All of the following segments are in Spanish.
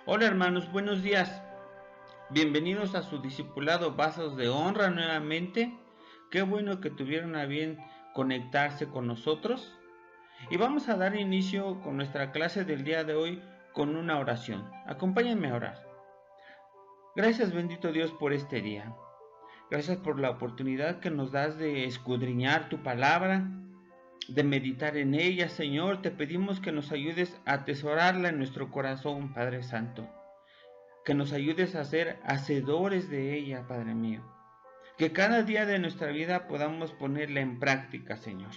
Hola hermanos, buenos días. Bienvenidos a su discipulado Vasos de Honra nuevamente. Qué bueno que tuvieron a bien conectarse con nosotros. Y vamos a dar inicio con nuestra clase del día de hoy con una oración. Acompáñenme a orar. Gracias bendito Dios por este día. Gracias por la oportunidad que nos das de escudriñar tu palabra, de meditar en ella, Señor. Te pedimos que nos ayudes a atesorarla en nuestro corazón, Padre Santo. Que nos ayudes a ser hacedores de ella, Padre mío. Que cada día de nuestra vida podamos ponerla en práctica, Señor.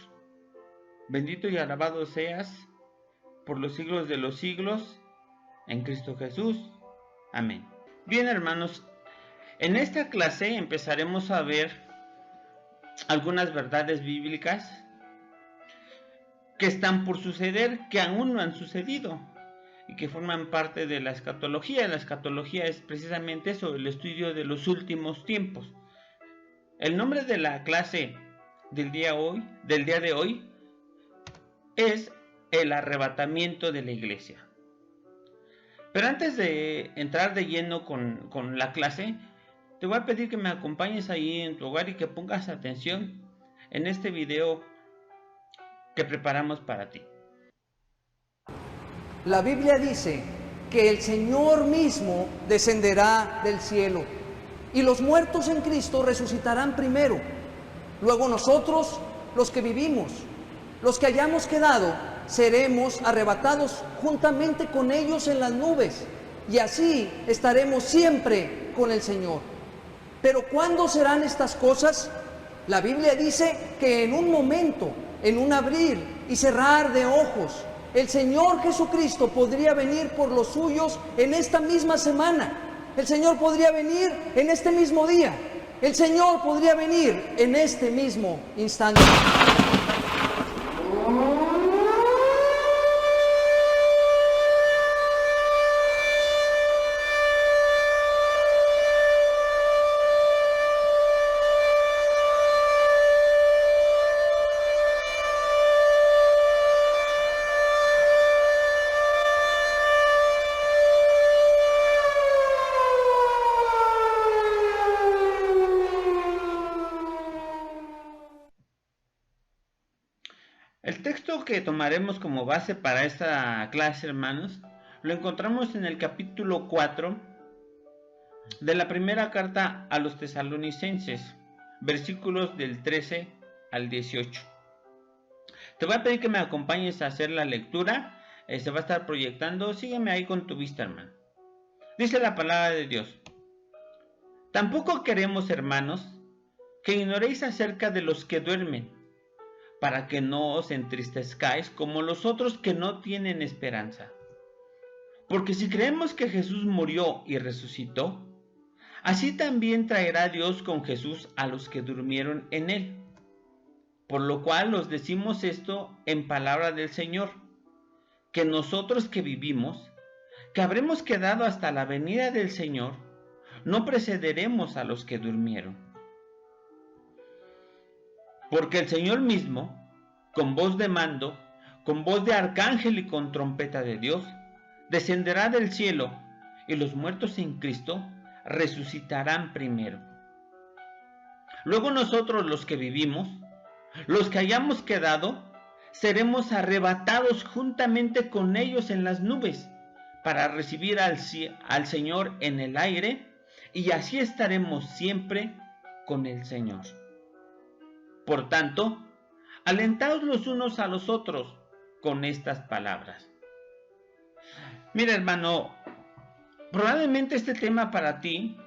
Bendito y alabado seas por los siglos de los siglos, en Cristo Jesús. Amén. Bien, hermanos, en esta clase empezaremos a ver algunas verdades bíblicas que están por suceder, que aún no han sucedido y que forman parte de la escatología. La escatología es precisamente eso, el estudio de los últimos tiempos. El nombre de la clase del día de hoy es el arrebatamiento de la iglesia. Pero antes de entrar de lleno con la clase, te voy a pedir que me acompañes ahí en tu hogar y que pongas atención en este video que preparamos para ti. La Biblia dice que el Señor mismo descenderá del cielo y los muertos en Cristo resucitarán primero. Luego nosotros, los que vivimos, los que hayamos quedado, seremos arrebatados juntamente con ellos en las nubes y así estaremos siempre con el Señor. Pero ¿cuándo serán estas cosas? La Biblia dice que en un momento, en un abrir y cerrar de ojos, el Señor Jesucristo podría venir por los suyos en esta misma semana. El Señor podría venir en este mismo día. El Señor podría venir en este mismo instante. El texto que tomaremos como base para esta clase, hermanos, lo encontramos en el capítulo 4 de la primera carta a los tesalonicenses, versículos del 13 al 18. Te voy a pedir que me acompañes a hacer la lectura. Se va a estar proyectando. Sígueme ahí con tu vista, hermano. Dice la palabra de Dios: Tampoco queremos, hermanos, que ignoréis acerca de los que duermen, para que no os entristezcáis como los otros que no tienen esperanza. Porque si creemos que Jesús murió y resucitó, así también traerá Dios con Jesús a los que durmieron en él. Por lo cual os decimos esto en palabra del Señor, que nosotros que vivimos, que habremos quedado hasta la venida del Señor, no precederemos a los que durmieron. Porque el Señor mismo, con voz de mando, con voz de arcángel y con trompeta de Dios, descenderá del cielo, y los muertos en Cristo resucitarán primero. Luego nosotros los que vivimos, los que hayamos quedado, seremos arrebatados juntamente con ellos en las nubes, para recibir al Señor en el aire, y así estaremos siempre con el Señor. Por tanto, alentaos los unos a los otros con estas palabras. Mira, hermano, probablemente este tema para ti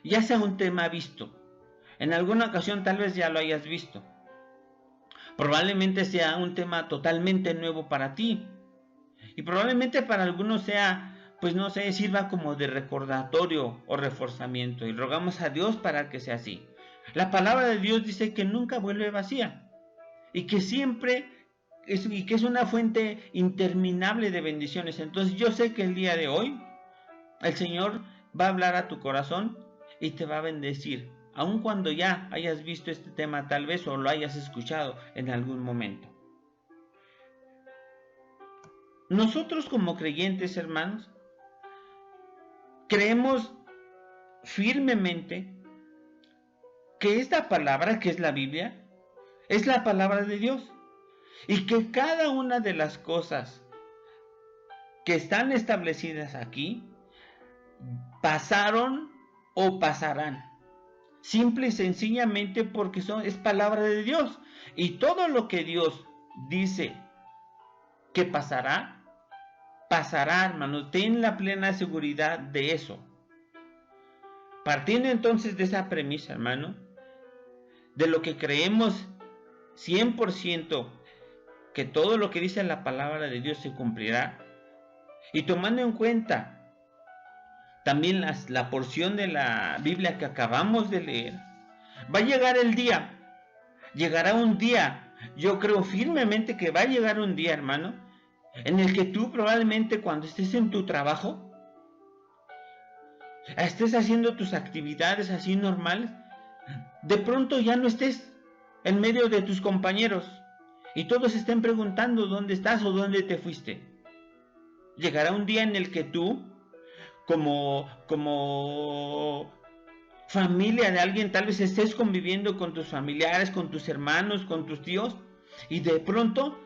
ya sea un tema visto. En alguna ocasión tal vez ya lo hayas visto. Probablemente sea un tema totalmente nuevo para ti. Y probablemente para algunos sea, pues no sé, sirva como de recordatorio o reforzamiento. Y rogamos a Dios para que sea así. La palabra de Dios dice que nunca vuelve vacía y que siempre es una fuente interminable de bendiciones. Entonces yo sé que el día de hoy el Señor va a hablar a tu corazón y te va a bendecir, aun cuando ya hayas visto este tema tal vez o lo hayas escuchado en algún momento. Nosotros como creyentes, hermanos, creemos firmemente que esta palabra, que es la Biblia, es la palabra de Dios, y que cada una de las cosas que están establecidas aquí pasaron o pasarán, simple y sencillamente porque es palabra de Dios, y todo lo que Dios dice que pasará, pasará, hermano. Ten la plena seguridad de eso. Partiendo entonces de esa premisa, hermano, de lo que creemos 100%, que todo lo que dice la palabra de Dios se cumplirá, y tomando en cuenta también la porción de la Biblia que acabamos de leer, va a llegar el día, llegará un día, yo creo firmemente que va a llegar un día, hermano, en el que tú probablemente cuando estés en tu trabajo, estés haciendo tus actividades así normales, de pronto ya no estés en medio de tus compañeros y todos estén preguntando dónde estás o dónde te fuiste. Llegará un día en el que tú, como familia de alguien, tal vez estés conviviendo con tus familiares, con tus hermanos, con tus tíos, y de pronto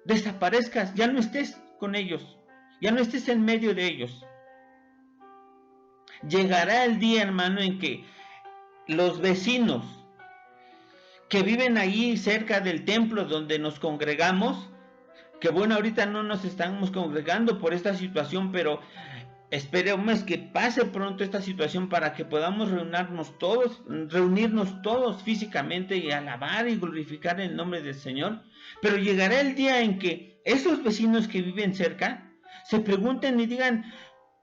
desaparezcas, ya no estés con ellos, ya no estés en medio de ellos. Llegará el día, hermano, en que los vecinos que viven ahí cerca del templo donde nos congregamos, que bueno, ahorita no nos estamos congregando por esta situación, pero esperemos que pase pronto esta situación para que podamos reunirnos todos físicamente y alabar y glorificar el nombre del Señor. Pero llegará el día en que esos vecinos que viven cerca se pregunten y digan: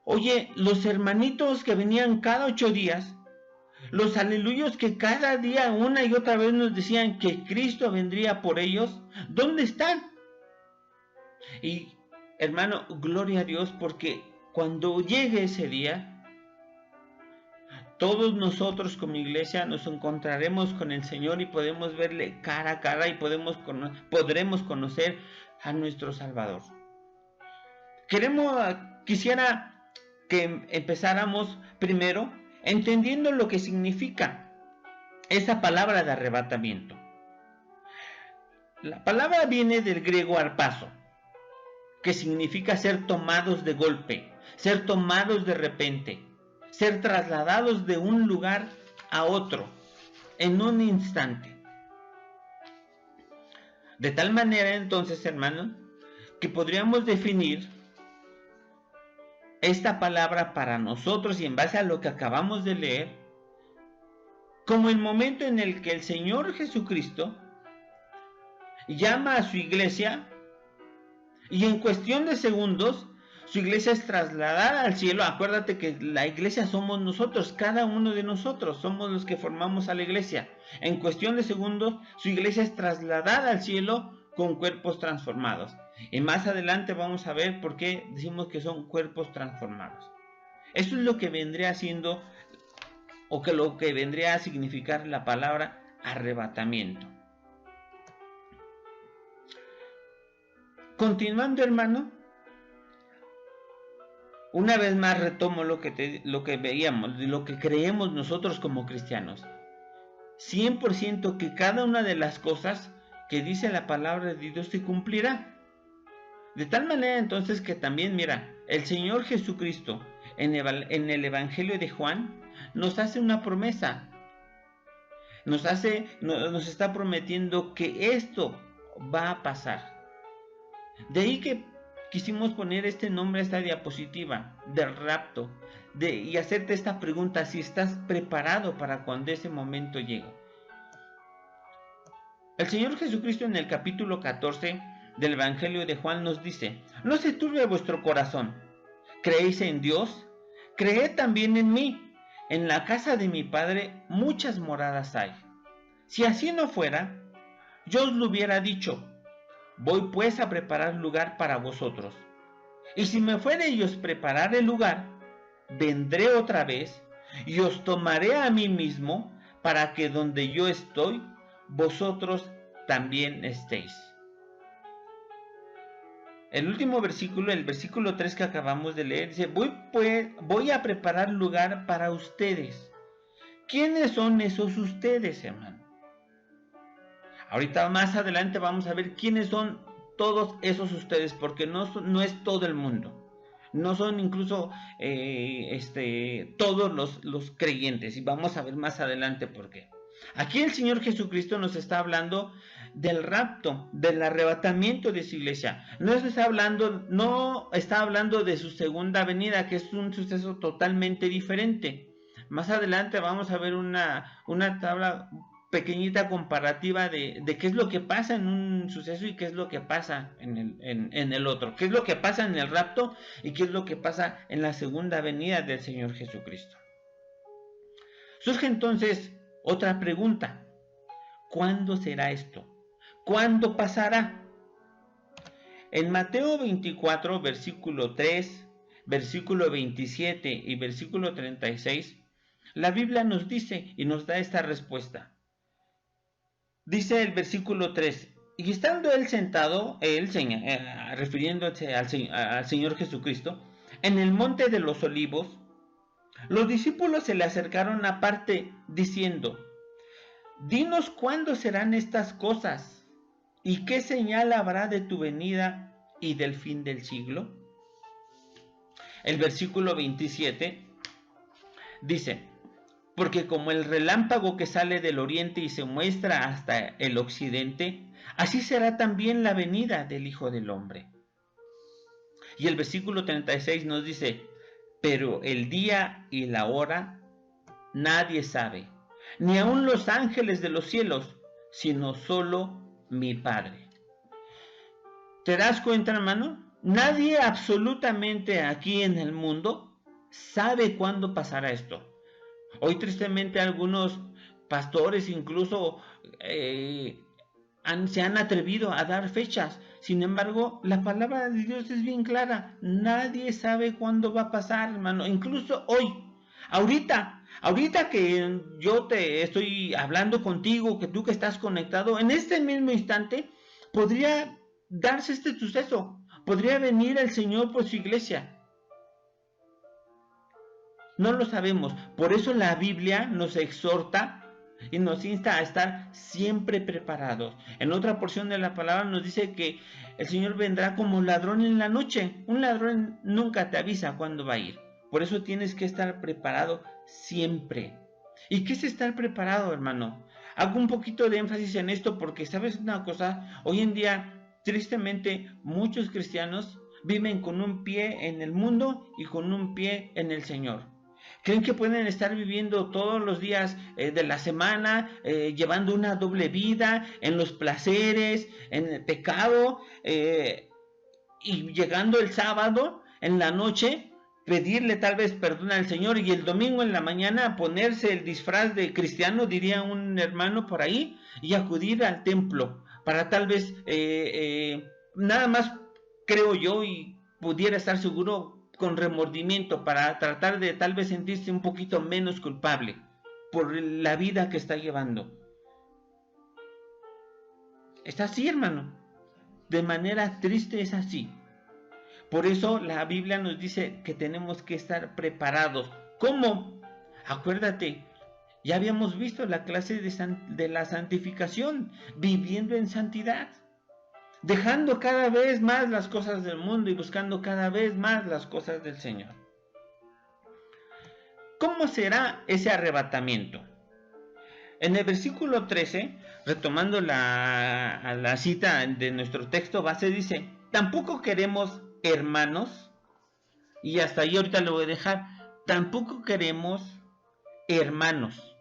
oye, los hermanitos que venían cada 8 días, los aleluyos que cada día una y otra vez nos decían que Cristo vendría por ellos, ¿dónde están? Y hermano, gloria a Dios, porque cuando llegue ese día, todos nosotros como iglesia nos encontraremos con el Señor y podemos verle cara a cara y podremos conocer a nuestro Salvador. Quisiera que empezáramos primero entendiendo lo que significa esa palabra de arrebatamiento. La palabra viene del griego arpazo, que significa ser tomados de golpe, ser tomados de repente, ser trasladados de un lugar a otro en un instante. De tal manera entonces, hermanos, que podríamos definir esta palabra para nosotros y en base a lo que acabamos de leer, como el momento en el que el Señor Jesucristo llama a su iglesia y en cuestión de segundos su iglesia es trasladada al cielo. Acuérdate que la iglesia somos nosotros, cada uno de nosotros somos los que formamos a la iglesia. En cuestión de segundos su iglesia es trasladada al cielo con cuerpos transformados. Y más adelante vamos a ver por qué decimos que son cuerpos transformados. Esto es lo que vendría siendo, o que lo que vendría a significar la palabra arrebatamiento. Continuando, hermano, una vez más retomo lo que veíamos, lo que creemos nosotros como cristianos. 100% que cada una de las cosas que dice la palabra de Dios se cumplirá. De tal manera entonces que también, mira, el Señor Jesucristo en el Evangelio de Juan nos hace una promesa. Nos está prometiendo que esto va a pasar. De ahí que quisimos poner este nombre a esta diapositiva del rapto y hacerte esta pregunta: si estás preparado para cuando ese momento llegue. El Señor Jesucristo en el capítulo 14 del Evangelio de Juan nos dice: no se turbe vuestro corazón, creéis en Dios, creed también en mí. En la casa de mi Padre muchas moradas hay. Si así no fuera, yo os lo hubiera dicho. Voy pues a preparar lugar para vosotros. Y si me fuere y os preparar el lugar, vendré otra vez y os tomaré a mí mismo, para que donde yo estoy, vosotros también estéis. el último versículo, el versículo 3 que acabamos de leer, dice, voy a preparar lugar para ustedes. ¿Quiénes son esos ustedes, hermano? Ahorita más adelante vamos a ver quiénes son todos esos ustedes, porque no es todo el mundo. No son incluso todos los creyentes. Y vamos a ver más adelante por qué. Aquí el Señor Jesucristo nos está hablando del rapto, del arrebatamiento de su iglesia. No está hablando de su segunda venida, que es un suceso totalmente diferente. Más adelante vamos a ver una tabla pequeñita comparativa de qué es lo que pasa en un suceso y qué es lo que pasa en el otro. Qué es lo que pasa en el rapto y qué es lo que pasa en la segunda venida del Señor Jesucristo. Surge entonces otra pregunta. ¿Cuándo será esto? ¿Cuándo pasará? En Mateo 24, versículo 3, versículo 27 y versículo 36, la Biblia nos dice y nos da esta respuesta. Dice el versículo 3, y estando él sentado, refiriéndose al Señor Jesucristo, en el monte de los olivos, los discípulos se le acercaron aparte, diciendo, dinos cuándo serán estas cosas, y qué señal habrá de tu venida y del fin del siglo. El versículo 27 dice, porque como el relámpago que sale del oriente y se muestra hasta el occidente, así será también la venida del Hijo del Hombre. Y el versículo 36 nos dice, pero el día y la hora nadie sabe, ni aun los ángeles de los cielos, sino solo mi Padre. ¿Te das cuenta, hermano? Nadie absolutamente aquí en el mundo sabe cuándo pasará esto. Hoy tristemente algunos pastores incluso se han atrevido a dar fechas. Sin embargo, la palabra de Dios es bien clara. Nadie sabe cuándo va a pasar, hermano. Incluso hoy, ahorita que yo te estoy hablando contigo, que tú que estás conectado, en este mismo instante podría darse este suceso. Podría venir el Señor por su iglesia. No lo sabemos. Por eso la Biblia nos exhorta y nos insta a estar siempre preparados. En otra porción de la palabra nos dice que el Señor vendrá como ladrón en la noche. Un ladrón nunca te avisa cuándo va a ir. Por eso tienes que estar preparado siempre. ¿Y qué es estar preparado, hermano? Hago un poquito de énfasis en esto porque, ¿sabes una cosa? Hoy en día, tristemente, muchos cristianos viven con un pie en el mundo y con un pie en el Señor. Creen que pueden estar viviendo todos los días de la semana, llevando una doble vida, en los placeres, en el pecado, y llegando el sábado en la noche, pedirle tal vez perdón al Señor, y el domingo en la mañana ponerse el disfraz de cristiano, diría un hermano por ahí, y acudir al templo para tal vez, nada más creo yo, y pudiera estar seguro, con remordimiento, para tratar de tal vez sentirse un poquito menos culpable por la vida que está llevando. Está así, hermano. De manera triste es así. Por eso la Biblia nos dice que tenemos que estar preparados. ¿Cómo? Acuérdate, ya habíamos visto la clase de la santificación, viviendo en santidad. Dejando cada vez más las cosas del mundo y buscando cada vez más las cosas del Señor. ¿Cómo será ese arrebatamiento? En el versículo 13, retomando la cita de nuestro texto base, dice, tampoco queremos, hermanos, y hasta ahí ahorita lo voy a dejar, tampoco queremos, hermanos.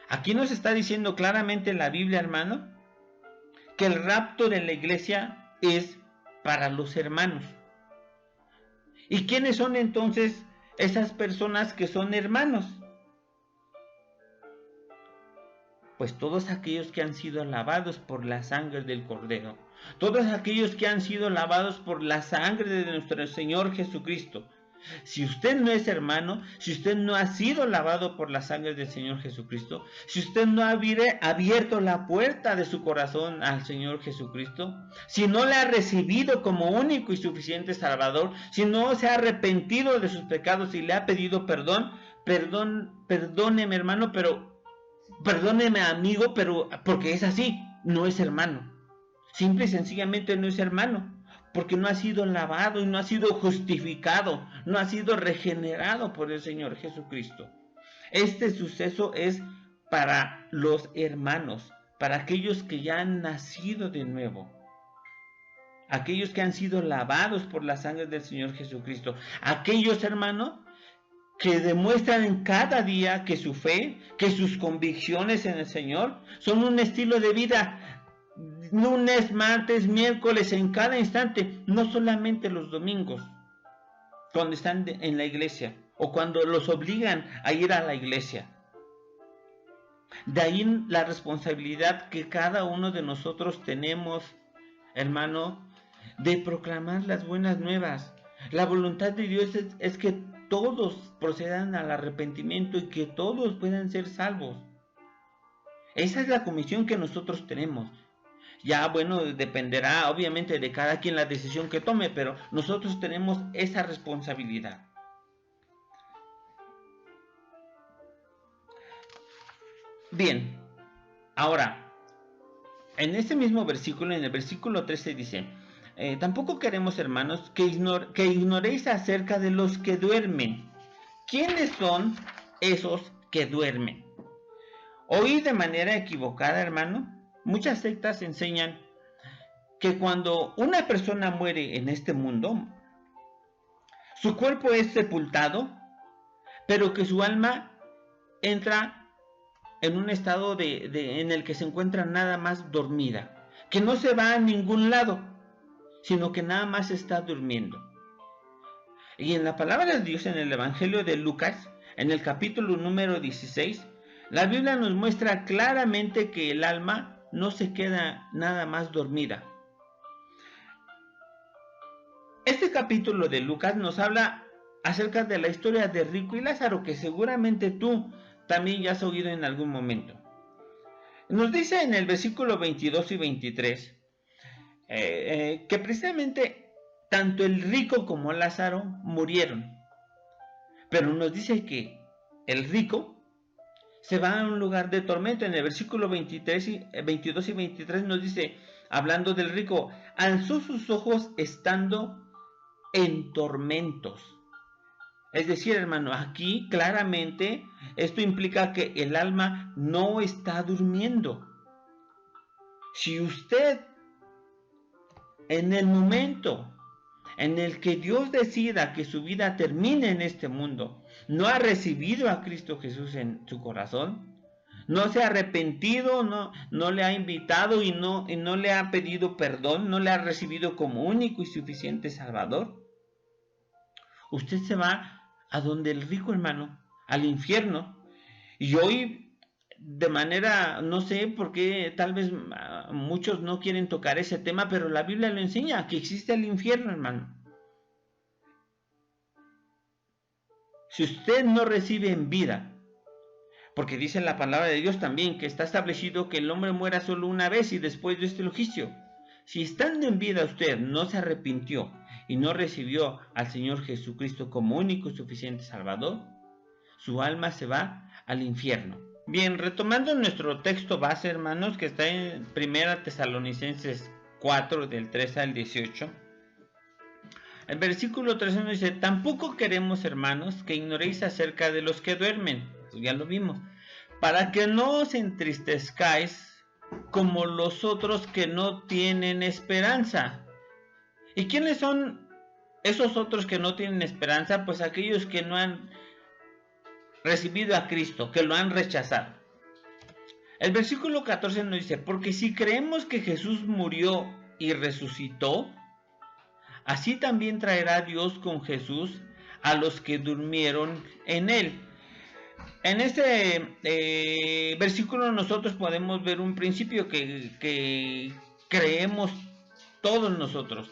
Aquí nos está diciendo claramente la Biblia, hermano, que el rapto de la iglesia es para los hermanos. ¿Y quiénes son entonces esas personas que son hermanos? Pues todos aquellos que han sido lavados por la sangre del Cordero, todos aquellos que han sido lavados por la sangre de nuestro Señor Jesucristo, Si usted no es hermano, si usted no ha sido lavado por la sangre del Señor Jesucristo, si usted no ha abierto la puerta de su corazón al Señor Jesucristo, si no le ha recibido como único y suficiente Salvador, si no se ha arrepentido de sus pecados y le ha pedido perdón, perdóneme hermano, pero perdóneme amigo, pero porque es así, no es hermano. Simple y sencillamente no es hermano. Porque no ha sido lavado y no ha sido justificado, no ha sido regenerado por el Señor Jesucristo. Este suceso es para los hermanos, para aquellos que ya han nacido de nuevo, aquellos que han sido lavados por la sangre del Señor Jesucristo, aquellos hermanos que demuestran en cada día que su fe, que sus convicciones en el Señor son un estilo de vida. Lunes, martes, miércoles, en cada instante, no solamente los domingos, cuando están en la iglesia o cuando los obligan a ir a la iglesia. De ahí la responsabilidad que cada uno de nosotros tenemos, hermano, de proclamar las buenas nuevas. La voluntad de Dios es que todos procedan al arrepentimiento y que todos puedan ser salvos. Esa es la comisión que nosotros tenemos. Ya, bueno, dependerá obviamente de cada quien la decisión que tome, pero nosotros tenemos esa responsabilidad. Bien, ahora, en este mismo versículo, en el versículo 13 dice, tampoco queremos, hermanos, que ignoréis acerca de los que duermen. ¿Quiénes son esos que duermen? Oí de manera equivocada, hermano. Muchas sectas enseñan que cuando una persona muere en este mundo, su cuerpo es sepultado, pero que su alma entra en un estado en el que se encuentra nada más dormida, que no se va a ningún lado, sino que nada más está durmiendo. Y en la palabra de Dios, en el Evangelio de Lucas, en el capítulo número 16, la Biblia nos muestra claramente que el alma no se queda nada más dormida. Este capítulo de Lucas nos habla acerca de la historia de Rico y Lázaro, que seguramente tú también ya has oído en algún momento. Nos dice en el versículo 22 y 23 que precisamente tanto el rico como Lázaro murieron. Pero nos dice que el rico se va a un lugar de tormento. En el versículo 22 y 23 nos dice, hablando del rico, alzó sus ojos estando en tormentos. Es decir, hermano, aquí claramente esto implica que el alma no está durmiendo. Si usted en el momento en el que Dios decida que su vida termine en este mundo, no ha recibido a Cristo Jesús en su corazón, no se ha arrepentido, no le ha invitado y no le ha pedido perdón, no le ha recibido como único y suficiente Salvador, usted se va a donde el rico, hermano, al infierno. Y hoy, de manera, no sé por qué tal vez muchos no quieren tocar ese tema, pero la Biblia lo enseña, que existe el infierno, hermano. Si usted no recibe en vida, porque dice la palabra de Dios también que está establecido que el hombre muera solo una vez y después de este juicio. Si estando en vida usted no se arrepintió y no recibió al Señor Jesucristo como único y suficiente Salvador, su alma se va al infierno. Bien, retomando nuestro texto base, hermanos, que está en 1 Tesalonicenses 4, del 13 al 18. El versículo 13 nos dice, tampoco queremos, hermanos, que ignoréis acerca de los que duermen, ya lo vimos, para que no os entristezcáis como los otros que no tienen esperanza. ¿Y quiénes son esos otros que no tienen esperanza? Pues aquellos que no han recibido a Cristo, que lo han rechazado. El versículo 14 nos dice, porque si creemos que Jesús murió y resucitó, así también traerá Dios con Jesús a los que durmieron en él. En este versículo nosotros podemos ver un principio que creemos todos nosotros.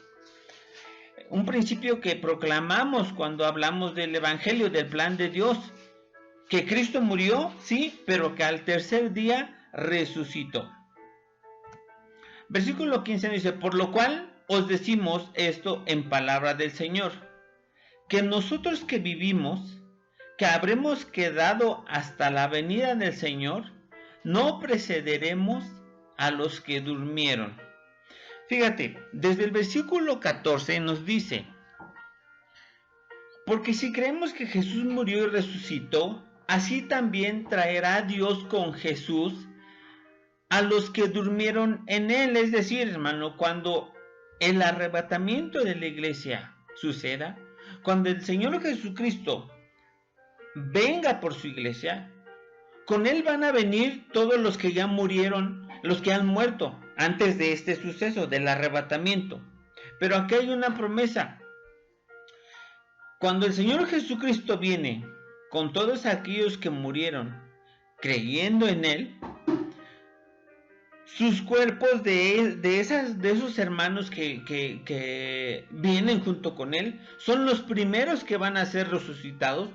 un principio que proclamamos cuando hablamos del Evangelio, del plan de Dios, que Cristo murió, sí, pero que al tercer día resucitó. Versículo 15 dice, por lo cual os decimos esto en palabra del Señor, que nosotros que vivimos, que habremos quedado hasta la venida del Señor, no precederemos a los que durmieron. Fíjate, desde el versículo 14 nos dice, porque si creemos que Jesús murió y resucitó, así también traerá Dios con Jesús a los que durmieron en él. Es decir, hermano, cuando el arrebatamiento de la iglesia suceda, cuando el Señor Jesucristo venga por su iglesia, con él van a venir todos los que ya murieron, los que han muerto antes de este suceso del arrebatamiento. Pero aquí hay una promesa. Cuando el Señor Jesucristo viene con todos aquellos que murieron creyendo en él, sus cuerpos de esos hermanos que vienen junto con él son los primeros que van a ser resucitados,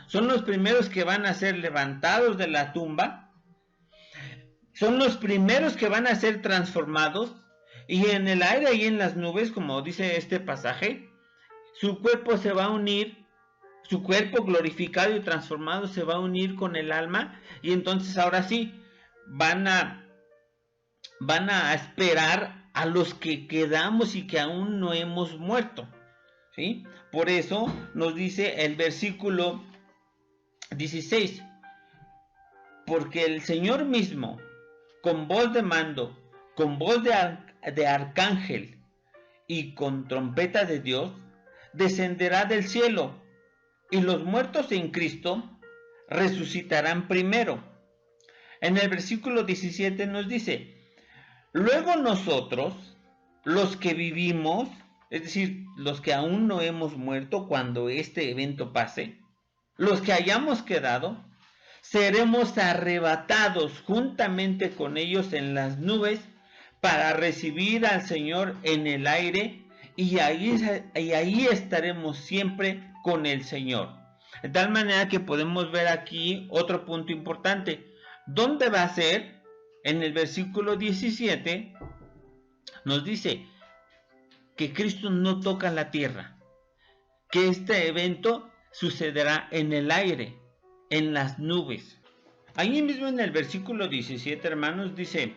son los primeros que van a ser levantados de la tumba, son los primeros que van a ser transformados, y en el aire y en las nubes, como dice este pasaje, su cuerpo se va a unir, su cuerpo glorificado y transformado se va a unir con el alma, y entonces ahora sí van a esperar a los que quedamos y que aún no hemos muerto, ¿sí? Por eso nos dice el versículo 16, porque el Señor mismo, con voz de mando, con voz de arcángel y con trompeta de Dios, descenderá del cielo, y los muertos en Cristo resucitarán primero. En el versículo 17 nos dice, luego nosotros, los que vivimos, es decir, los que aún no hemos muerto cuando este evento pase, los que hayamos quedado, seremos arrebatados juntamente con ellos en las nubes para recibir al Señor en el aire, y ahí estaremos siempre con el Señor. De tal manera que podemos ver aquí otro punto importante. ¿Dónde va a ser? En el versículo 17 nos dice que Cristo no toca la tierra, que este evento sucederá en el aire, en las nubes. Ahí mismo en el versículo 17, hermanos, dice,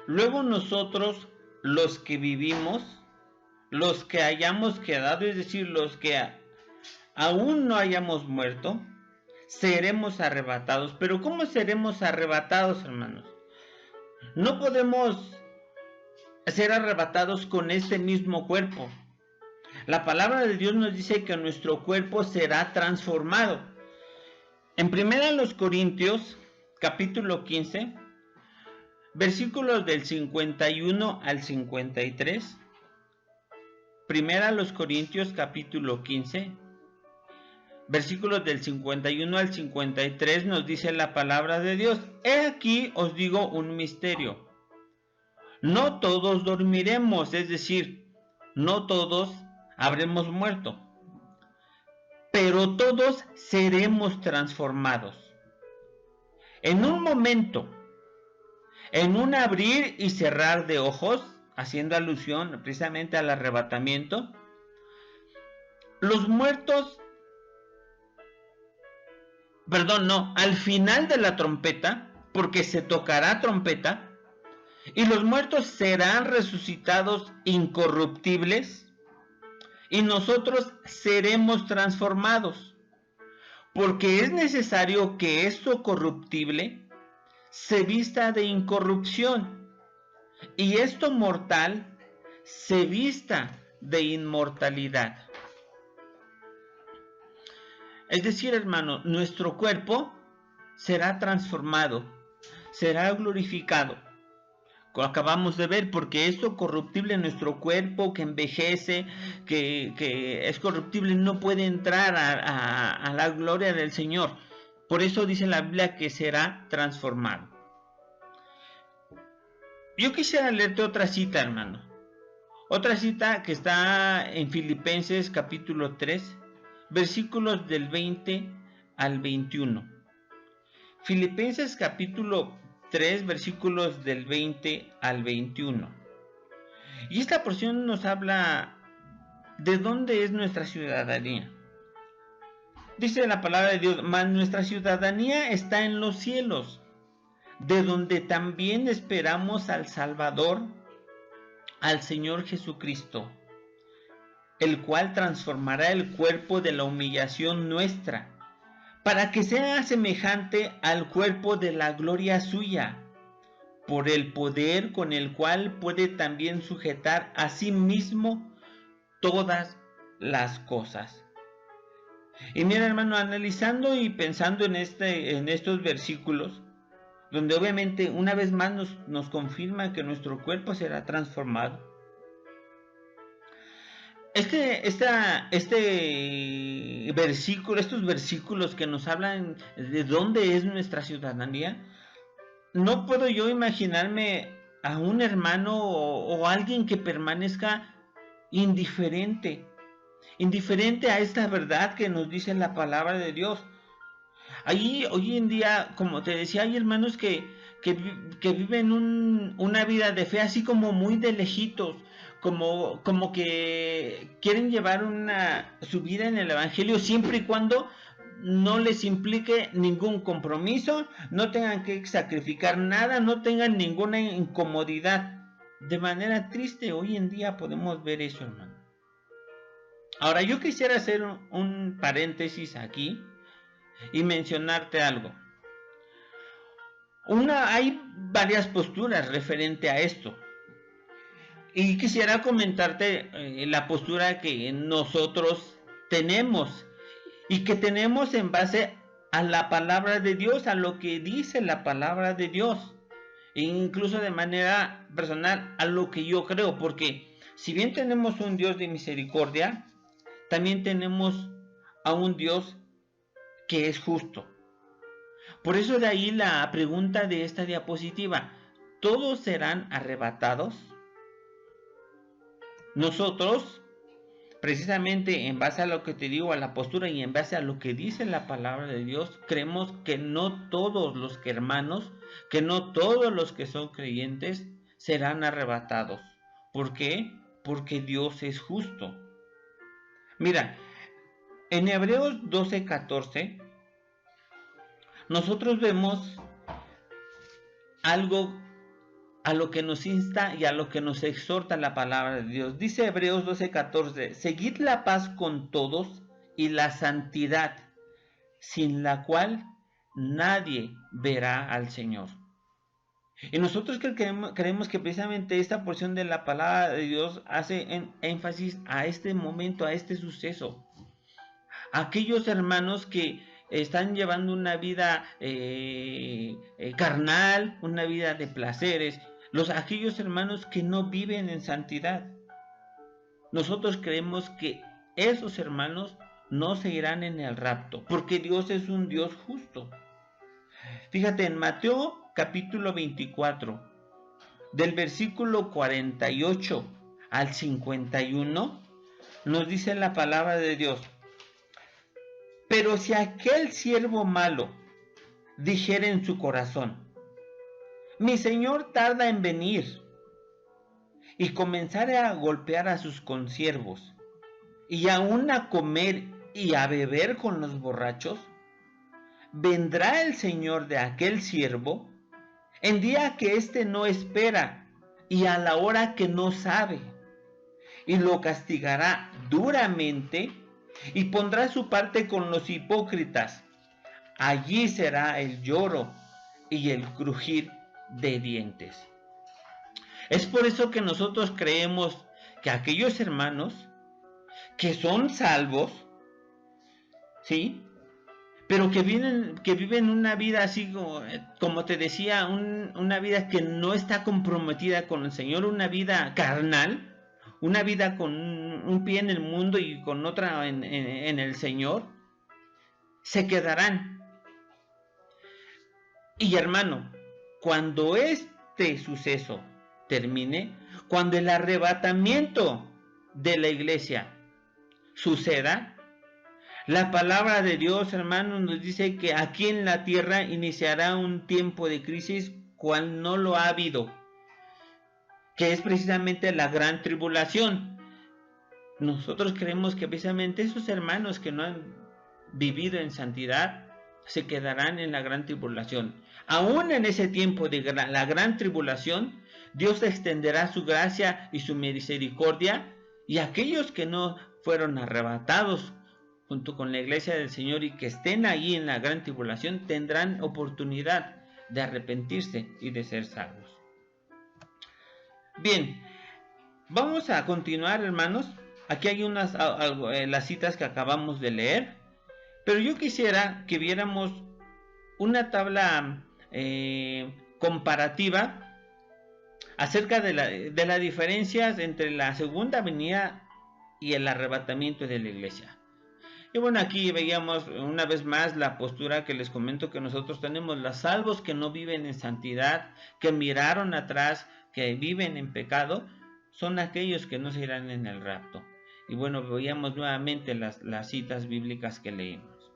luego nosotros, los que vivimos, los que hayamos quedado, es decir, los que aún no hayamos muerto, seremos arrebatados. Pero ¿cómo seremos arrebatados, hermanos? No podemos ser arrebatados con este mismo cuerpo. La palabra de Dios nos dice que nuestro cuerpo será transformado. En 1 Corintios, capítulo 15, versículos del 51 al 53. 1 Corintios, capítulo 15, versículos del 51 al 53 nos dice la palabra de Dios. He aquí os digo un misterio. No todos dormiremos, es decir, no todos habremos muerto, pero todos seremos transformados. En un momento, en un abrir y cerrar de ojos, haciendo alusión precisamente al arrebatamiento, los muertos, al final de la trompeta, porque se tocará trompeta, y los muertos serán resucitados incorruptibles, y nosotros seremos transformados, porque es necesario que esto corruptible se vista de incorrupción, y esto mortal se vista de inmortalidad. Es decir, hermano, nuestro cuerpo será transformado, será glorificado. Acabamos de ver, porque esto corruptible en nuestro cuerpo, que envejece, que es corruptible, no puede entrar a la gloria del Señor. Por eso dice la Biblia que será transformado. Yo quisiera leerte otra cita, hermano. Otra cita que está en Filipenses capítulo 3, versículos del 20 al 21. Filipenses capítulo 3, versículos del 20 al 21. Y esta porción nos habla de dónde es nuestra ciudadanía. Dice la palabra de Dios: mas nuestra ciudadanía está en los cielos, de donde también esperamos al Salvador, al Señor Jesucristo, el cual transformará el cuerpo de la humillación nuestra, para que sea semejante al cuerpo de la gloria suya, por el poder con el cual puede también sujetar a sí mismo todas las cosas. Y mira, hermano, analizando y pensando en estos versículos, donde obviamente una vez más nos confirma que nuestro cuerpo será transformado. Estos versículos que nos hablan de dónde es nuestra ciudadanía, no puedo yo imaginarme a un hermano o alguien que permanezca indiferente a esta verdad que nos dice la palabra de Dios. Hoy en día, como te decía, hay hermanos que viven una vida de fe así como muy de lejitos, como que quieren llevar su vida en el evangelio siempre y cuando no les implique ningún compromiso, no tengan que sacrificar nada, no tengan ninguna incomodidad. De manera triste, hoy en día podemos ver eso, hermano. Ahora, yo quisiera hacer un paréntesis aquí y mencionarte algo. Hay varias posturas referente a esto. Y quisiera comentarte la postura que nosotros tenemos y que tenemos en base a la palabra de Dios, a lo que dice la palabra de Dios, e incluso de manera personal a lo que yo creo, porque si bien tenemos un Dios de misericordia, también tenemos a un Dios que es justo. Por eso de ahí la pregunta de esta diapositiva: ¿todos serán arrebatados? Nosotros, precisamente en base a lo que te digo, a la postura y en base a lo que dice la palabra de Dios, creemos que no todos los hermanos, que no todos los que son creyentes serán arrebatados. ¿Por qué? Porque Dios es justo. Mira, en Hebreos 12:14 nosotros vemos algo a lo que nos insta y a lo que nos exhorta la palabra de Dios. Dice Hebreos 12:14: seguid la paz con todos y la santidad, sin la cual nadie verá al Señor. Y nosotros creemos que precisamente esta porción de la palabra de Dios hace énfasis a este momento, a este suceso. Aquellos hermanos que están llevando una vida carnal, una vida de placeres, aquellos hermanos que no viven en santidad. Nosotros creemos que esos hermanos no se irán en el rapto, porque Dios es un Dios justo. Fíjate, en Mateo capítulo 24, del versículo 48 al 51, nos dice la palabra de Dios: pero si aquel siervo malo dijera en su corazón: mi señor tarda en venir, y comenzara a golpear a sus consiervos, y aún a comer y a beber con los borrachos, vendrá el señor de aquel siervo en día que éste no espera y a la hora que no sabe, y lo castigará duramente y pondrá su parte con los hipócritas. Allí será el lloro y el crujir de dientes. Es por eso que nosotros creemos que aquellos hermanos que son salvos, ¿sí?, pero que viven una vida así como te decía, una vida que no está comprometida con el Señor, una vida carnal, una vida con un pie en el mundo y con otra en el Señor, se quedarán. Y hermano, cuando este suceso termine, cuando el arrebatamiento de la iglesia suceda, la palabra de Dios, hermanos, nos dice que aquí en la tierra iniciará un tiempo de crisis cual no lo ha habido, que es precisamente la gran tribulación. Nosotros creemos que precisamente esos hermanos que no han vivido en santidad se quedarán en la gran tribulación. Aún en ese tiempo de la gran tribulación, Dios extenderá su gracia y su misericordia, y aquellos que no fueron arrebatados junto con la iglesia del Señor y que estén ahí en la gran tribulación tendrán oportunidad de arrepentirse y de ser salvos. Bien, vamos a continuar, hermanos. Aquí hay las citas que acabamos de leer, pero yo quisiera que viéramos una tabla comparativa acerca de las diferencias entre la segunda venida y el arrebatamiento de la iglesia. Y bueno, aquí veíamos una vez más la postura que les comento que nosotros tenemos: los salvos que no viven en santidad, que miraron atrás, que viven en pecado, son aquellos que no se irán en el rapto. Y bueno, veíamos nuevamente las citas bíblicas que leímos.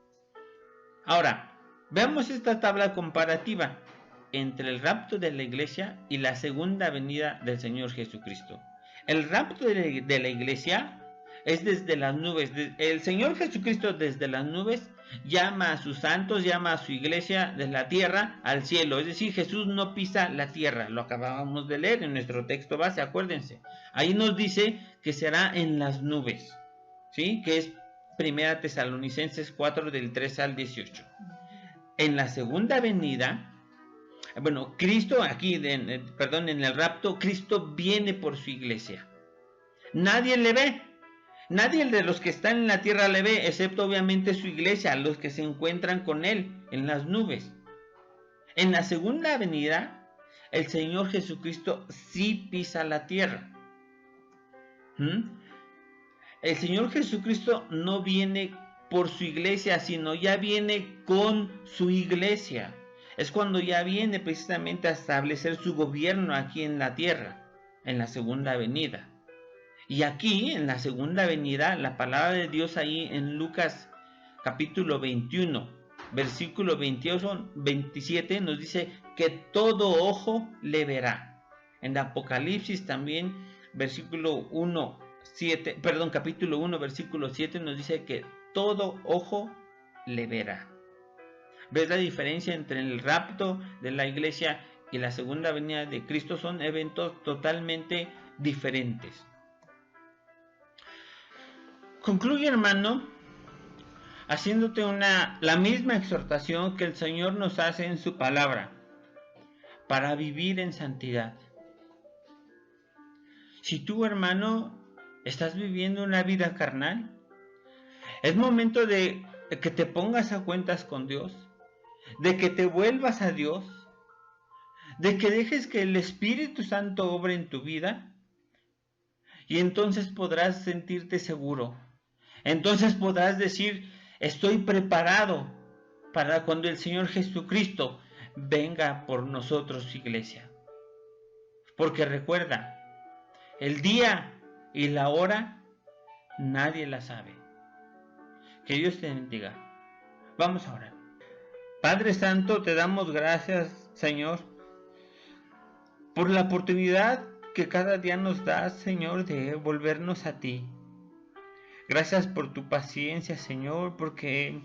Ahora, veamos esta tabla comparativa entre el rapto de la iglesia y la segunda venida del Señor Jesucristo. El rapto de la iglesia es desde las nubes. El Señor Jesucristo desde las nubes llama a sus santos, llama a su iglesia de la tierra al cielo. Es decir, Jesús no pisa la tierra. Lo acabábamos de leer en nuestro texto base, acuérdense. Ahí nos dice que será en las nubes, ¿sí? Que es 1 Tesalonicenses 4 del 3 al 18. En la segunda venida, bueno, Cristo aquí, en el rapto, Cristo viene por su iglesia. Nadie le ve. Nadie de los que están en la tierra le ve, excepto obviamente su iglesia, los que se encuentran con él en las nubes. En la segunda venida, el Señor Jesucristo sí pisa la tierra. El Señor Jesucristo no viene por su iglesia, sino ya viene con su iglesia. Es cuando ya viene precisamente a establecer su gobierno aquí en la tierra, en la segunda venida. Y aquí, en la segunda venida, la palabra de Dios ahí en Lucas capítulo 21, versículo 27, nos dice que todo ojo le verá. En Apocalipsis también, capítulo 1, versículo 7, nos dice que todo ojo le verá. ¿Ves la diferencia entre el rapto de la iglesia y la segunda venida de Cristo? Son eventos totalmente diferentes. Concluye, hermano, haciéndote la misma exhortación que el Señor nos hace en su palabra, para vivir en santidad. Si tú, hermano, estás viviendo una vida carnal, es momento de que te pongas a cuentas con Dios, de que te vuelvas a Dios, de que dejes que el Espíritu Santo obre en tu vida, y entonces podrás sentirte seguro. Entonces podrás decir: estoy preparado para cuando el Señor Jesucristo venga por nosotros, su iglesia. Porque recuerda, el día y la hora nadie la sabe. Que Dios te bendiga. Vamos a orar. Padre Santo, te damos gracias, Señor, por la oportunidad que cada día nos das, Señor, de volvernos a ti. Gracias por tu paciencia, Señor, porque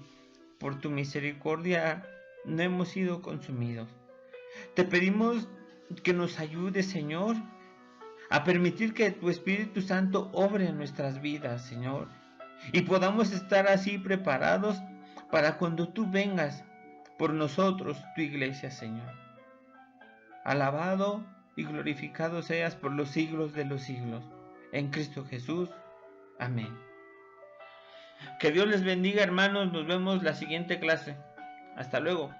por tu misericordia no hemos sido consumidos. Te pedimos que nos ayudes, Señor, a permitir que tu Espíritu Santo obre en nuestras vidas, Señor, y podamos estar así preparados para cuando tú vengas por nosotros, tu iglesia, Señor. Alabado y glorificado seas por los siglos de los siglos. En Cristo Jesús. Amén. Que Dios les bendiga, hermanos. Nos vemos la siguiente clase. Hasta luego.